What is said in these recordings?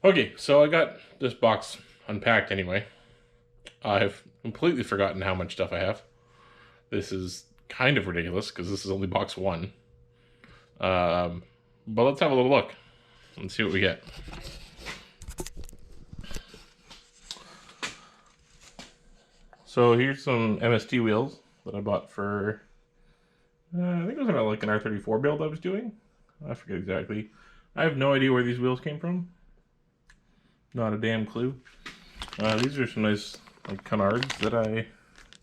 Okay, so I got this box unpacked anyway. I've completely forgotten how much stuff I have. This is kind of ridiculous because this is only box one. But let's have a little look and see what we get. So here's some MST wheels that I bought for, I think it was about like an R34 build I was doing. I forget exactly. I have no idea where these wheels came from. Not a damn clue. These are some nice like canards that I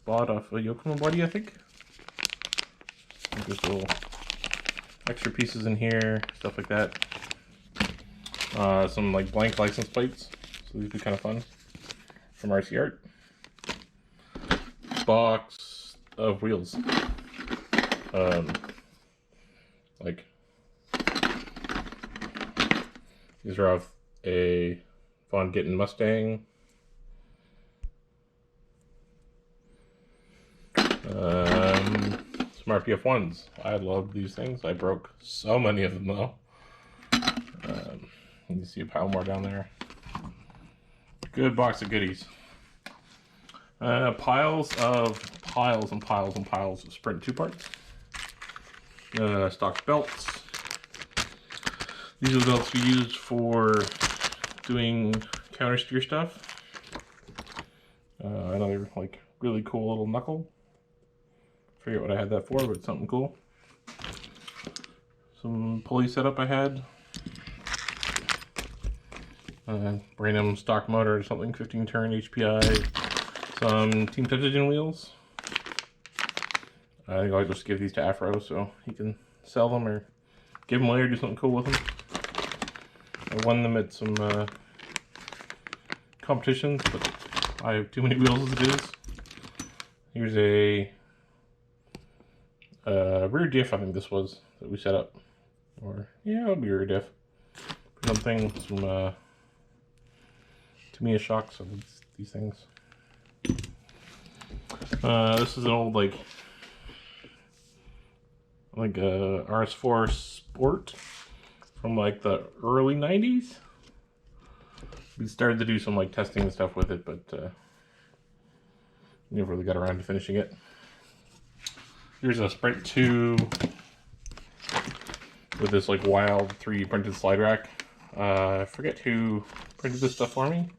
bought off a Yokomo buddy, I think. There's little extra pieces in here, stuff like that. Some like blank license plates, so these would be kind of fun from RC Art. Box of wheels. Like these are off a Von Gittin Mustang. Some RPF ones. I love these things. I broke so many of them though. You can see a pile more down there. Good box of goodies. Piles and piles of Sprint 2 parts. Stock belts. These are the belts we used for doing counter steer stuff. Another like really cool little knuckle. Forget what I had that for, but it's something cool. Some pulley setup I had. Random stock motor or something, 15 turn HPI. Some Team Touch Engine wheels. I think I'll just give these to Afro so he can sell them or give them away or do something cool with them. I won them at some competitions, but I have too many wheels as it is. Here's a rear diff, I think this was, that we set up. Or, yeah, it'll be rear diff. Something, some Tamiya shocks of these things. This is an old like RS4 Sport from like the early 90s. We started to do some like testing and stuff with it, but never really got around to finishing it. Here's a Sprint 2 with this like wild 3D printed slide rack. I forget who printed this stuff for me,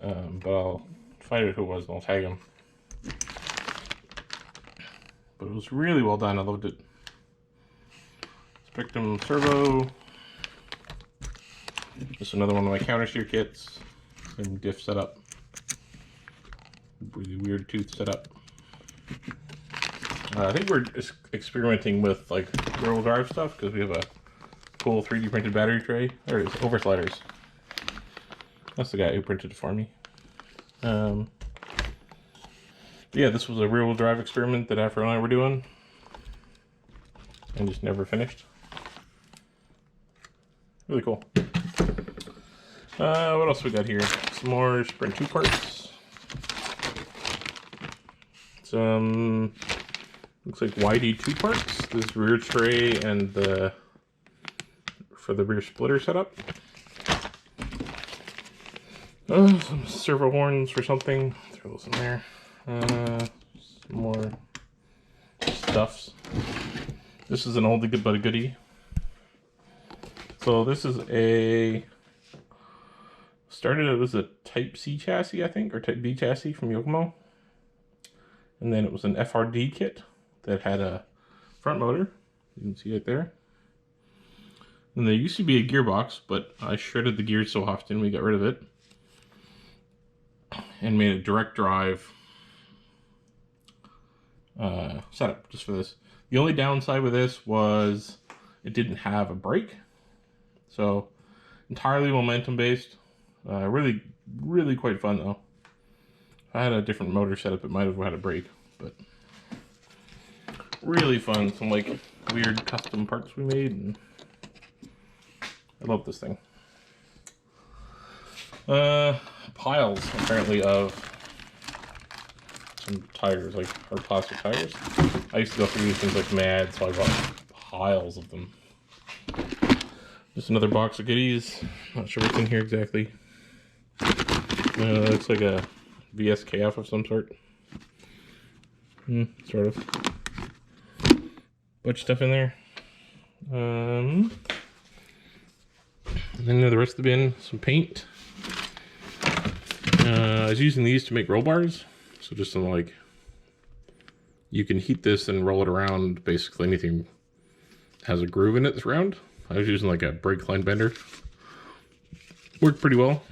but I'll find out who it was and I'll tag him. But it was really well done. I loved it. Spectrum servo. Just another one of my counter steer kits. Same diff setup. Really weird tooth setup. I think we're just experimenting with like rear-wheel drive stuff because we have a cool 3D printed battery tray. There it is, oversliders. That's the guy who printed it for me. Yeah, this was a rear-wheel drive experiment that Afro and I were doing and just never finished. Really cool. What else we got here? Some more Sprint 2 parts. Some looks like YD2 parts. This rear tray and the for the rear splitter setup. Some servo horns for something. Throw those in there. Some more stuffs. This is an oldie good but a goodie. So this is started as a Type C chassis, I think, or Type B chassis from Yokomo. And then it was an FRD kit that had a front motor. You can see it there. And there used to be a gearbox, but I shredded the gears so often we got rid of it. And made a direct drive setup just for this. The only downside with this was it didn't have a brake. So entirely momentum based. Really, really quite fun though. If I had a different motor setup, it might have had a brake, but really fun. Some like weird custom parts we made, and I love this thing. Piles apparently of some tires, like or plastic tires. I used to go through these things like mad, so I bought piles of them. Just another box of goodies. Not sure what's in here exactly. Looks like a VSKF of some sort. Sort of. Bunch of stuff in there. And then the rest of the bin, some paint. I was using these to make roll bars. So just some like, you can heat this and roll it around. Basically anything has a groove in it that's round. I was using like a brake line bender. Worked pretty well.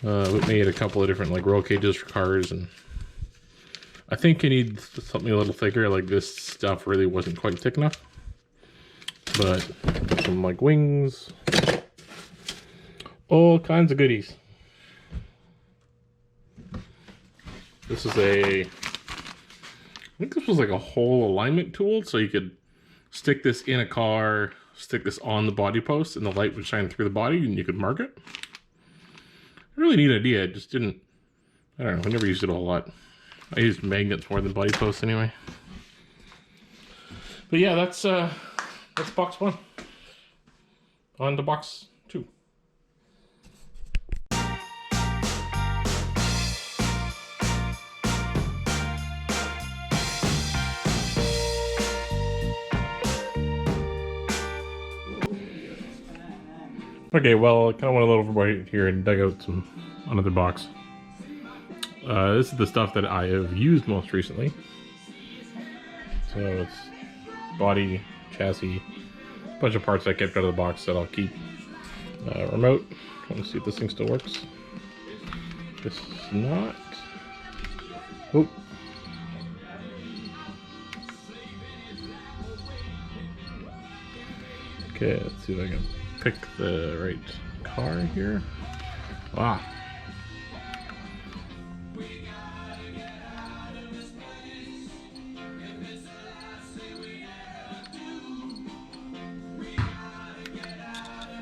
We made a couple of different like roll cages for cars, and I think I need something a little thicker. Like this stuff really wasn't quite thick enough. But some like wings, all kinds of goodies. This is I think this was like a whole alignment tool, so you could stick this in a car, stick this on the body post, and the light would shine through the body, and you could mark it. A really neat idea. It just didn't, I don't know, I never used it a whole lot. I used magnets more than body posts anyway. But yeah, that's box 1. On to box 2. Okay, well, I kind of went a little overboard here and dug out another box. This is the stuff that I have used most recently. So it's body, chassis, a bunch of parts I kept out of the box that I'll keep. Remote. Let me see if this thing still works. This is not. Oh. Okay, let's see if I can pick the right car here. Wow.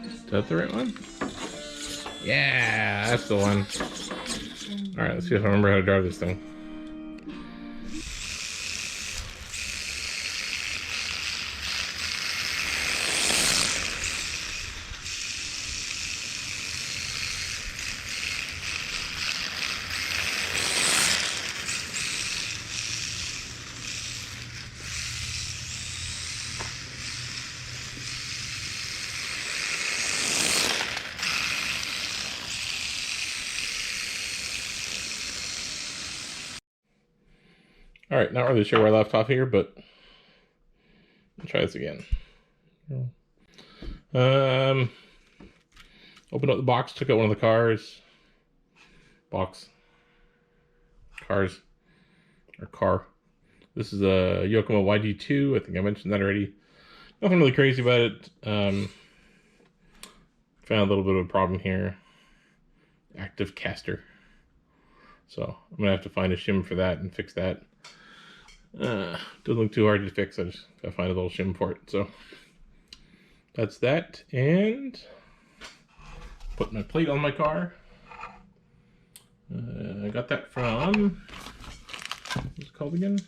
Is that the right one? Yeah, that's the one. Alright, let's see if I remember how to drive this thing. Alright, not really sure where I left off here, but I'll try this again. Opened up the box, took out one of the cars. Car. This is a Yokomo YG2. I think I mentioned that already. Nothing really crazy about it. Found a little bit of a problem here. Active caster. So I'm gonna have to find a shim for that and fix that. Doesn't look too hard to fix. I just gotta find a little shim for it. So that's that, and put my plate on my car. I got that from, what's it called again?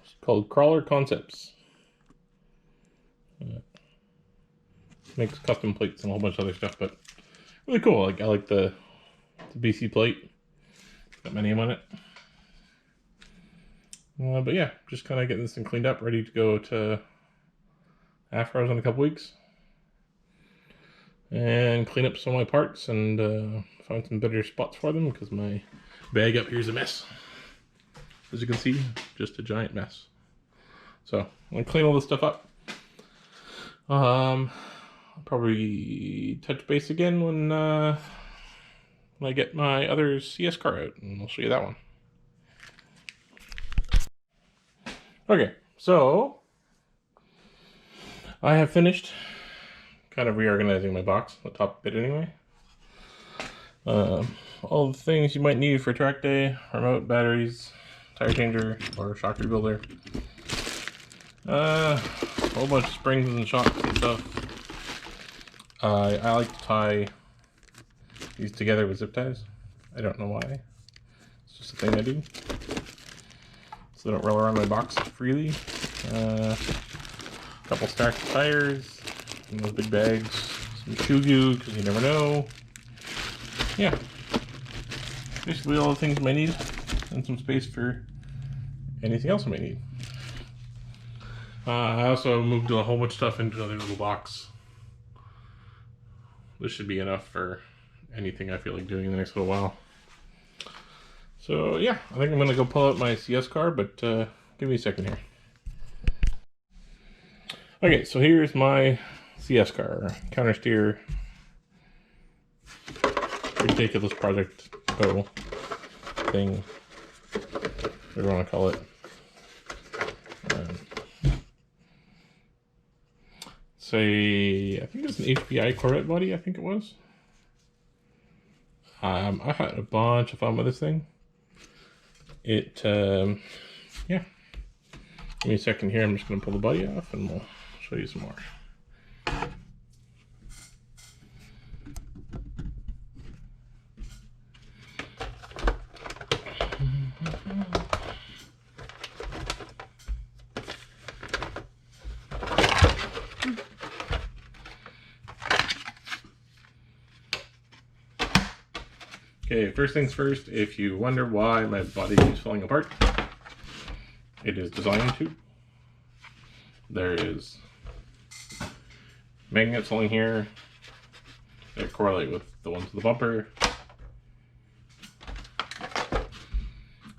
It's called Crawler Concepts. Makes custom plates and a whole bunch of other stuff, but really cool. Like I like the BC plate. Got my name on it. But yeah, just kind of getting this thing cleaned up, ready to go to Afro's in a couple weeks. And clean up some of my parts and find some better spots for them, because my bag up here is a mess. As you can see, just a giant mess. So I'm gonna clean all this stuff up. I'll probably touch base again when I get my other CS car out, and I'll show you that one. Okay, so I have finished kind of reorganizing my box, the top bit anyway. All the things you might need for track day: remote, batteries, tire changer, or shock rebuilder. A whole bunch of springs and shocks and stuff. I like to tie these together with zip ties. I don't know why. It's just a thing I do. So they don't roll around my box freely. A couple stacks of tires, in those big bags, some shoe goo, because you never know. Yeah. Basically all the things I might need, and some space for anything else I might need. I also moved a whole bunch of stuff into another little box. This should be enough for anything I feel like doing in the next little while. So yeah, I think I'm gonna go pull out my CS car, but give me a second here. Okay, so here's my CS car, counter steer, ridiculous project thing, whatever you want to call it. I think it's an HPI Corvette body, I think it was. I had a bunch of fun with this thing. Yeah. Give me a second here, I'm just going to pull the body off and we'll show you some more. Okay, first things first, if you wonder why my body is falling apart, it is designed to. There is magnets along here that correlate with the ones in the bumper.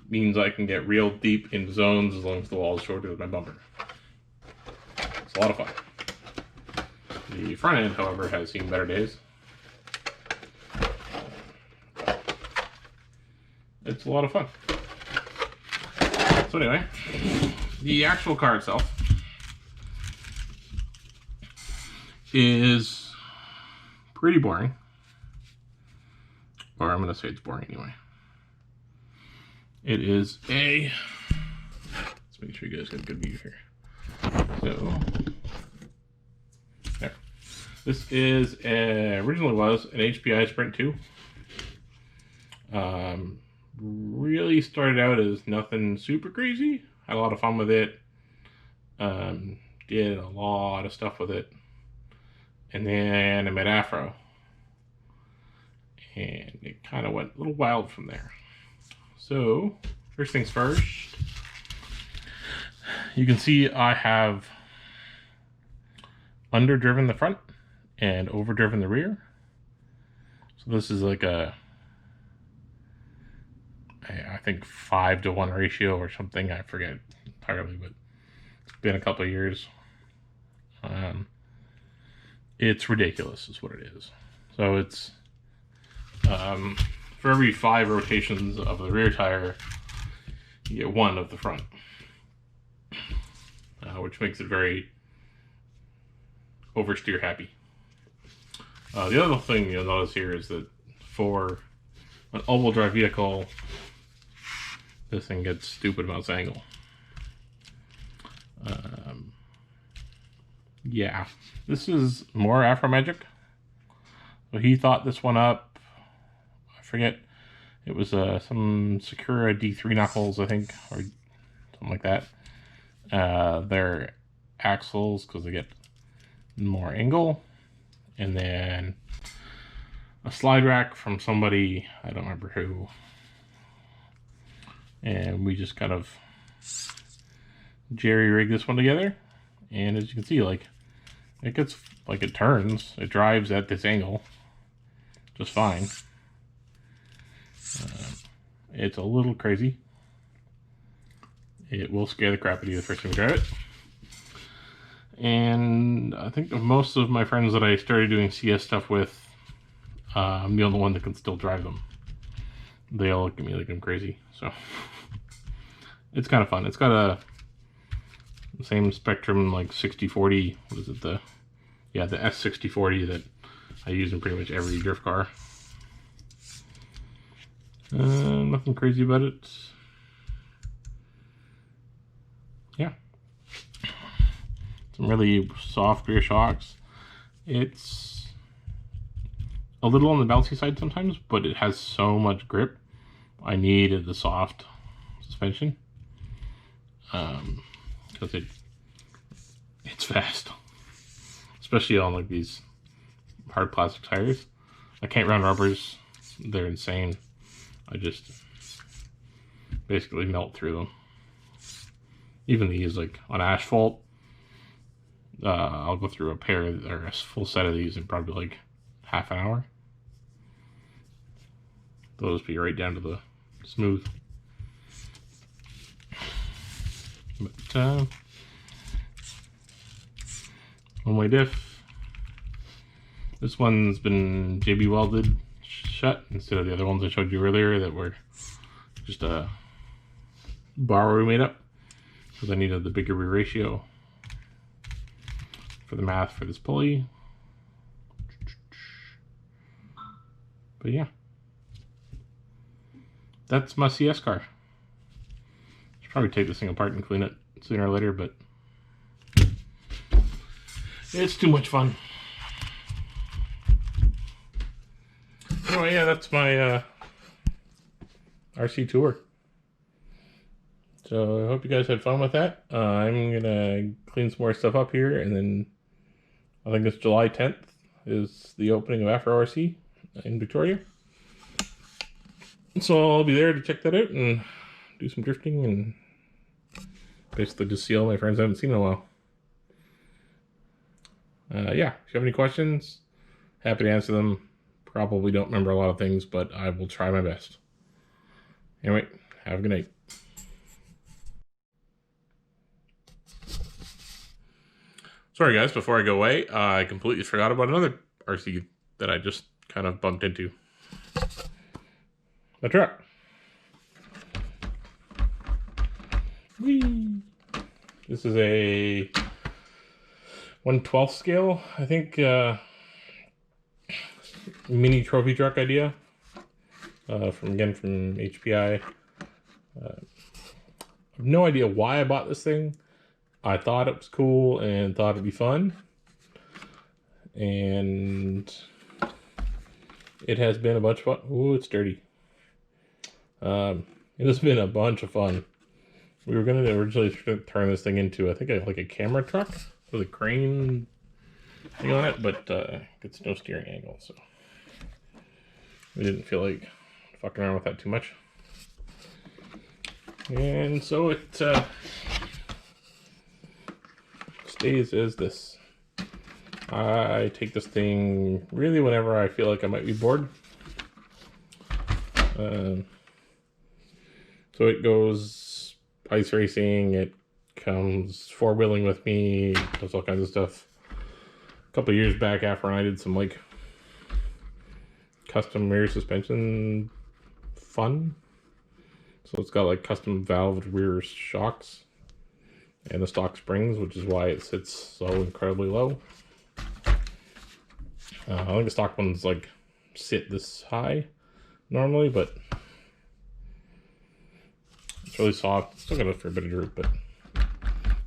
Means I can get real deep into zones as long as the wall is shorter than my bumper. It's a lot of fun. The front end, however, has seen better days. It's a lot of fun. So anyway, the actual car itself is pretty boring. Or I'm going to say it's boring anyway. It is let's make sure you guys get a good view here. So, there. This is, originally was an HPI Sprint 2. Really started out as nothing super crazy. Had a lot of fun with it. Did a lot of stuff with it. And then I met Afro. And it kind of went a little wild from there. So, first things first. You can see I have underdriven the front and overdriven the rear. So this is like a, I think 5-to-1 ratio or something. I forget entirely, but it's been a couple of years. It's ridiculous is what it is. So it's for every 5 rotations of the rear tire, you get 1 of the front, which makes it very oversteer happy. The other thing you'll notice here is that for an all-wheel drive vehicle, this thing gets stupid amounts of angle. Yeah, this is more Afro magic. So he thought this one up. I forget. It was some Sakura D3 knuckles, I think, or something like that. They're axles because they get more angle. And then a slide rack from somebody, I don't remember who. And we just kind of jerry-rig this one together. And as you can see, like, it gets, like, it turns. It drives at this angle just fine. It's a little crazy. It will scare the crap out of you the first time you drive it. And I think most of my friends that I started doing CS stuff with, I'm the only one that can still drive them. They all look at me like I'm crazy. So it's kind of fun. It's got a same Spectrum, like 6040. What is it? The S6040 that I use in pretty much every drift car. Nothing crazy about it. Yeah. Some really soft rear shocks. It's a little on the bouncy side sometimes, but it has so much grip. I needed the soft suspension. Because It's fast. Especially on like these hard plastic tires. I can't run rubbers. They're insane. I just basically melt through them. Even these, like on asphalt, I'll go through a pair or a full set of these in probably like half an hour. They'll just be right down to the smooth. But one-way diff. This one's been JB welded shut instead of the other ones I showed you earlier that were just a bar we made up because I needed the bigger rear ratio for the math for this pulley. But yeah, that's my CS car. Should probably take this thing apart and clean it sooner or later, but it's too much fun. Anyway, yeah, that's my RC tour. So I hope you guys had fun with that. I'm gonna clean some more stuff up here, and then I think it's July 10th is the opening of Afro RC in Victoria. So I'll be there to check that out and do some drifting and basically just see all my friends I haven't seen in a while. Yeah, if you have any questions, happy to answer them. Probably don't remember a lot of things, but I will try my best. Anyway, have a good night. Sorry guys, before I go away, I completely forgot about another RC that I just kind of bumped into. A truck. Whee! This is a 1/12 scale, I think, mini trophy truck idea from HPI. I have no idea why I bought this thing. I thought it was cool and thought it'd be fun, and it has been a bunch of fun. Ooh, it's dirty. It has been a bunch of fun. We were going to originally turn this thing into, I think, like a camera truck with a crane thing on it, but it's no steering angle, so we didn't feel like fucking around with that too much. And so it stays as this. I take this thing really whenever I feel like I might be bored. So it goes ice racing, it comes four-wheeling with me, does all kinds of stuff. A couple of years back, Afro and I did some like custom rear suspension fun. So it's got like custom valved rear shocks and the stock springs, which is why it sits so incredibly low. I think the stock ones like sit this high normally, but it's really soft. Still got a fair bit of droop, but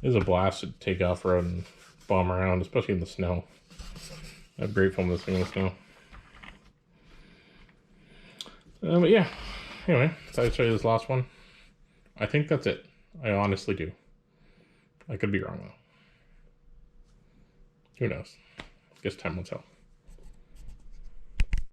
it is a blast to take off road and bomb around, especially in the snow. I have great fun with this thing in the snow. But yeah, anyway, so I'd show you this last one. I think that's it. I honestly do. I could be wrong though. Who knows? Guess time will tell.